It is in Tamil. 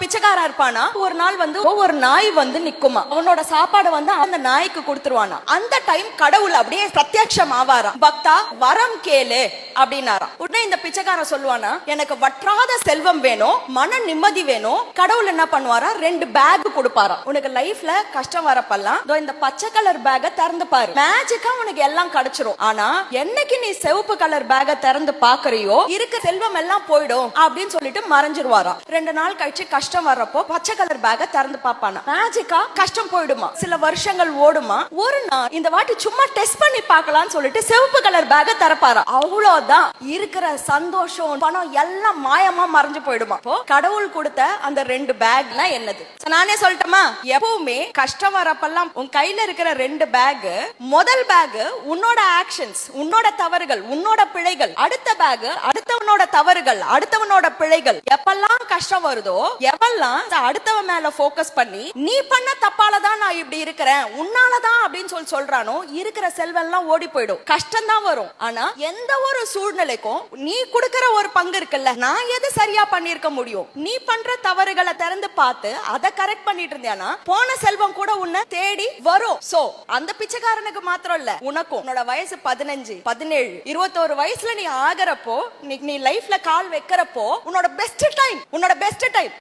பிச்சைக்காரன் இருப்பானா, ஒரு நாள் வந்து ஒவ்வொரு நாய் வந்து நிக்குமா, அவனோட சாப்பாடு வந்து அந்த நாய்க்கு கொடுத்துருவானா. அந்த டைம் கடவுள் அப்படியே பிரத்யட்சம் ஆவாராம். பக்தா வரம் கேளு அப்படின்னாராம். உடனே இந்த பிச்சைக்காரன் சொல்லுவானா, எனக்கு வற்றாத செல்வம் வேணும், மன நிம்மதி வேணும். கடவுள் என்ன பண்ணுவாரா, 2 பேக் கொடுப்பாராம். உனக்கு லைஃப்ல கஷ்டம் வரப்பெல்லாம் இந்த பச்சை கலர் பேக திறந்து பாரு, மேஜிக்கா உனக்கு எல்லாம் கிடைச்சிரும். ஆனா என்னைக்கு நீ சிவப்பு கலர் பேக திறந்து பாக்குறியோ இருக்க செல்வம் எல்லாம் போயிடும் அப்படின்னு சொல்லிட்டு மறைஞ்சிருவாராம். 2 நாள் கழிச்சு கஷ்டம் வர்றப்போ பச்சை கலர் பேக திறந்து பாப்பானா, மேஜிக்கா கஷ்டம் போயிடுமா. சில வருஷங்கள் ஓடுமா. ஒரு நாள் இந்த வாட்டி சும்மா டெஸ்ட் பண்ணி பார்க்கலாம்னு சொல்லிட்டு சிவப்பு கலர் பேக திறப்பாரா. அவ்வளவுதான், இருக்கிற சந்தோஷம் பணம் எல்லாம் மாயமா மறைஞ்சு போயிடுமா. கடவுள் கொடுத்த அந்த 2 பேக்னா என்னது? நானே சொல்லட்டுமா, எப்பவுமே கஷ்டம் வரப்பெல்லாம் உன் கையில இருக்கிற 2 பேக், முதல் பேக் உன்னோட ஆக்ஷன்ஸ், உன்னோட தவறுகள், உன்னோட பிழைகள். அடுத்த பேக் அடுத்தவனோட தவறுகள், அடுத்தவனோட பிழைகள். எப்பெல்லாம் கஷ்டம் வருதோ, எவெல்லாம் அடுத்தவன் மேல போக்கஸ் பண்ணி நீ பண்ண தப்பாலதான் நான் இப்படி இருக்கிறேன், உன்னாலதான் அப்படின்னு சொல்றானோ, இருக்கிற செல்வம் எல்லாம் ஓடி போயிடும். கஷ்டம் தான் வரும். ஆனா எந்த ஒரு சூழ்நிலைக்கும் நீ கொடுக்கிற ஒரு பங்கு இருக்குல்ல, நான் எது சரியா பண்ணிருக்க முடியும், நீ பண்ற தவறுகளை திறந்து பார்த்து அதை கரெக்ட் பண்ணிட்டு இருந்தியானா போன செல்வம் கூட உன்னை தேடி வரும். சோ அந்த பிச்சைக்காரனுக்கு மாத்திரம் இல்ல, உனக்கும் உன்னோட வயசு 15, 17, 21 வயசுல நீ ஆகிறப்போ, நீ லைஃப்ல கால் வைக்கிறப்போ உன்னோட பெஸ்ட் டைம்